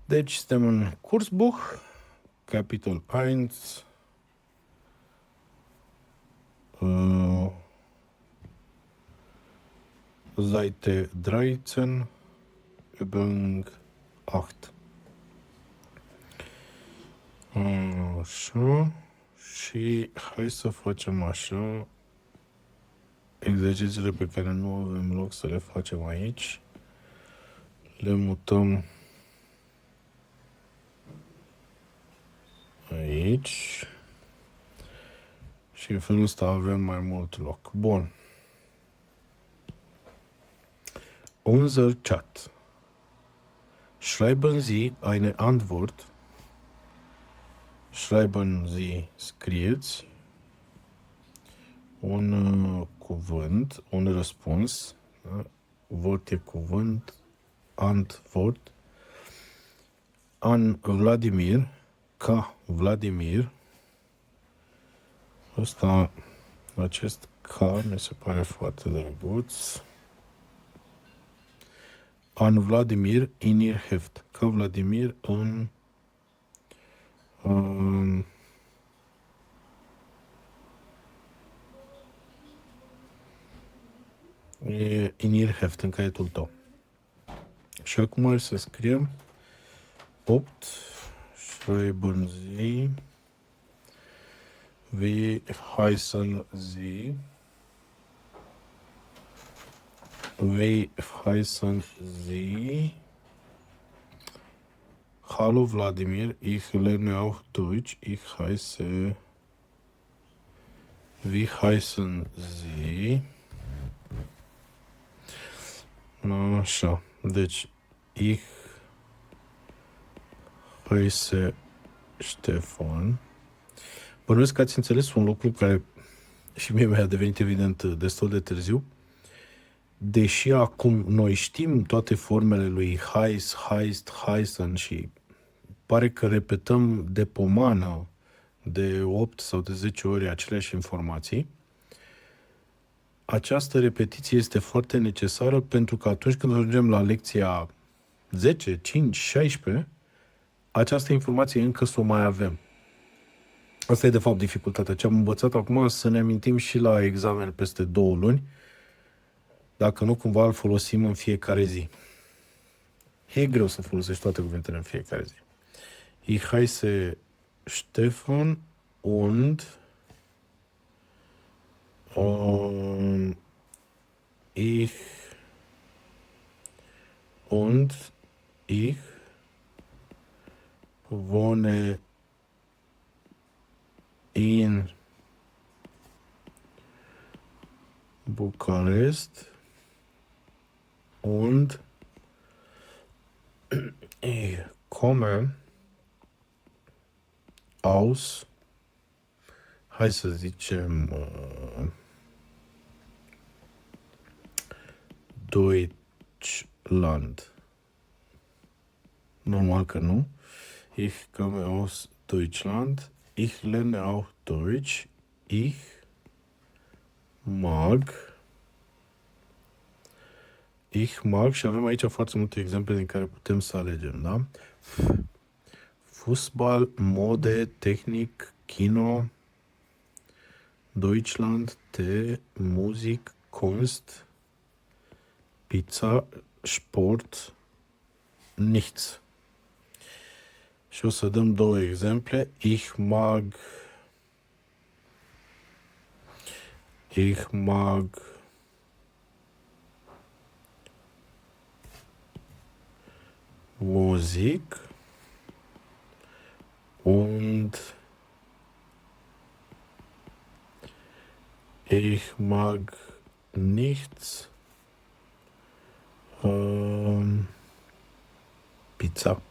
Deci suntem în Kursbuch, Kapitel 1, Seite 13, Übung 8. Așa. Și hai să facem așa. Exercițiile pe care nu avem loc să le facem aici, le mutăm aici. Și în felul ăsta avem mai mult loc. Bun. Unser Chat. Schreiben Sie eine Antwort. Schreiben Sie, scrieți un cuvânt, un răspuns. Da? Vot e cuvânt, Antwort. An Vladimir, ca Vladimir. Ăsta, acest ca mi se pare foarte drăguț. An Vladimir in ihr Heft. Ca Vladimir în in ihr Heft, în caietul tău. Și acum hai să scriem 8. Schreiben Sie. Wie heißen Sie? Wie heißen Sie? Hallo Wladimir, ich lerne auch Deutsch. Ich heiße. Wie heißen Sie? Așa. Deci, ich heiße Ștefan. Bănuiesc că ați înțeles un lucru care și mie mi-a devenit evident destul de târziu. Deși acum noi știm toate formele lui heiß, heißt, heißen și pare că repetăm de pomană de 8 sau de 10 ori aceleași informații, această repetiție este foarte necesară pentru că atunci când ajungem la lecția 10, 5, 16, această informație încă să o mai avem. Asta e de fapt dificultatea. Ce am învățat acum să ne amintim și la examen peste 2 luni, dacă nu cumva îl folosim în fiecare zi. E greu să folosești toate cuvintele în fiecare zi. Ich heiße Stefan und ich wohne in Bukarest und ich komme aus, hai să zicem, Deutschland. Normal că nu. Ich komme aus Deutschland. Ich lerne auch Deutsch. Ich mag. Și avem aici foarte multe exemple din care putem să alegem, da? Fußball, Mode, Technik, Kino, Deutschland, Tee, Musik, Kunst, Pizza, Sport, nichts. Și o să dăm 2 exemple. Ich mag Musik und ich mag nichts pizza.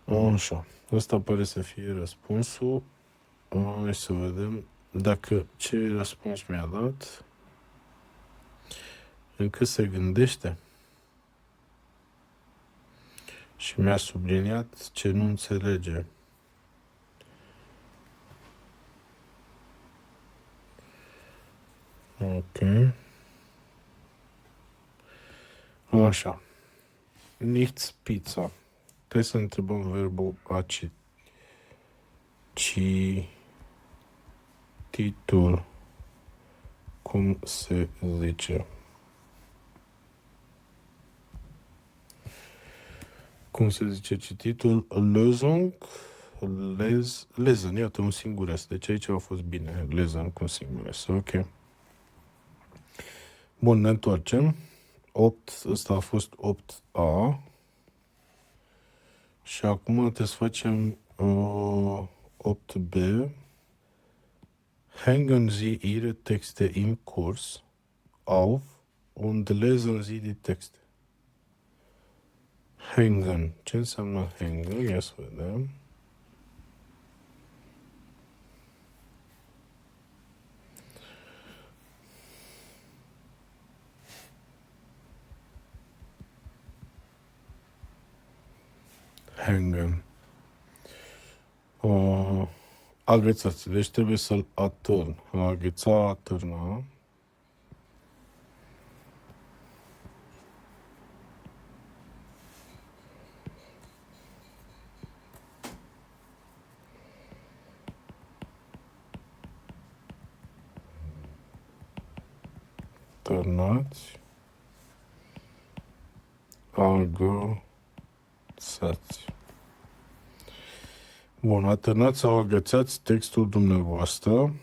Așa. Ăsta pare să fie răspunsul. Hai să vedem dacă ce răspuns mi-a dat încă se gândește și mi-a subliniat ce nu înțelege. Ok. Așa. nichts pizza. Trebuie să întrebăm verbul aci. Cititul. Cum se zice? Cum se zice cititul? Lösung. Lesen. Iată, un singur S. Deci aici a fost bine. Lesen cu un singur S. Ok. Bun, ne întoarcem. 8. Ăsta a fost 8A. Și acum trebuie să facem 8B. Hängen Sie Ihre Texte im Kurs auf und lesen Sie die Texte. Hängen. Ce înseamnă hängen? Ia să vedem. Hängen. Aghețați. Deci trebuie să-l atârn. A agheța, atârna. Târnați. Agățați. Bun, atârnați sau agățați textul dumneavoastră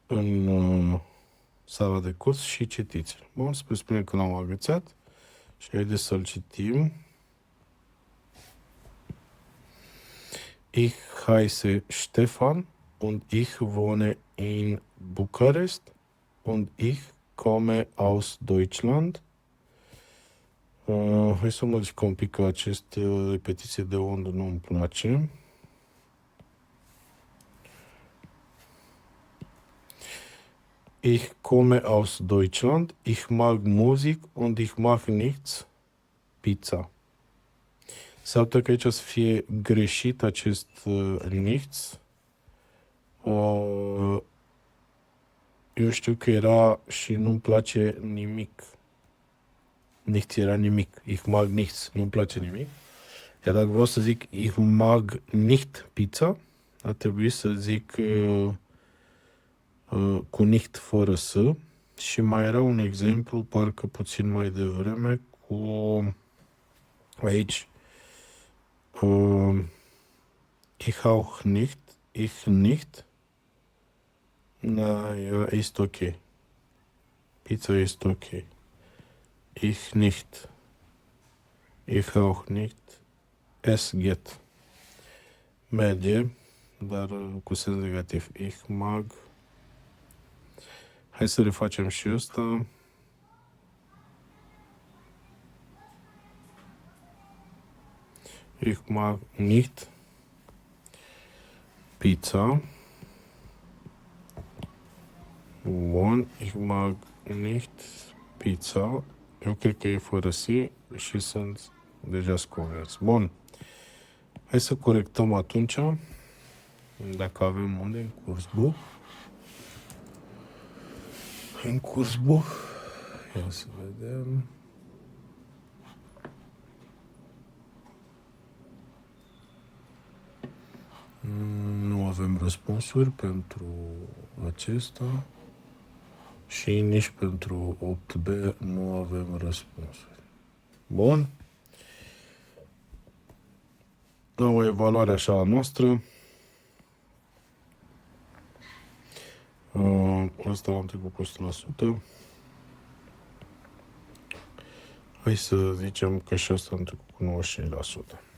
în sala de curs și citiți. Bun, spune că l-am agățat și haideți să-l citim. Ich heiße Stefan und ich wohne in Bukarest und ich komme aus Deutschland. Hai să modific un pic, că aceste repetiție de undă nu îmi place. Ich komme aus Deutschland, ich mag Musik und ich mag nichts, pizza. S-ar putea că aici să fie greșit acest nichts. Eu știu că era și nu-mi place nimic. Nichts era nimic. Ich mag nichts. Nu-mi place nimic. Iar dacă vreau să zic ich mag nicht pizza, ar trebui să zic cu nicht fără S. Și mai era un exemplu, parcă puțin mai devreme, cu aici ich auch nicht, ich nicht. Na, este ok. Pizza este ok. Ich nicht. Ich auch nicht. Es geht. Merge, dar cu sens negativ. Ich mag. Hai să refacem și ăsta. Ich mag nicht pizza. Bun, ich mag nicht pizza. Eu cred că e fără S și sunt deja scoverți. Bun. Hai să corectăm atunci. Dacă avem unde? În Kursbuch. În Kursbuch. Ia să vedem. Nu avem răspunsuri pentru acesta. Și nici pentru 8B nu avem răspunsuri. Bun. O evaluare așa a noastră. Asta l-am trecut cu 100%. Hai să zicem că și asta am trecut cu 95%.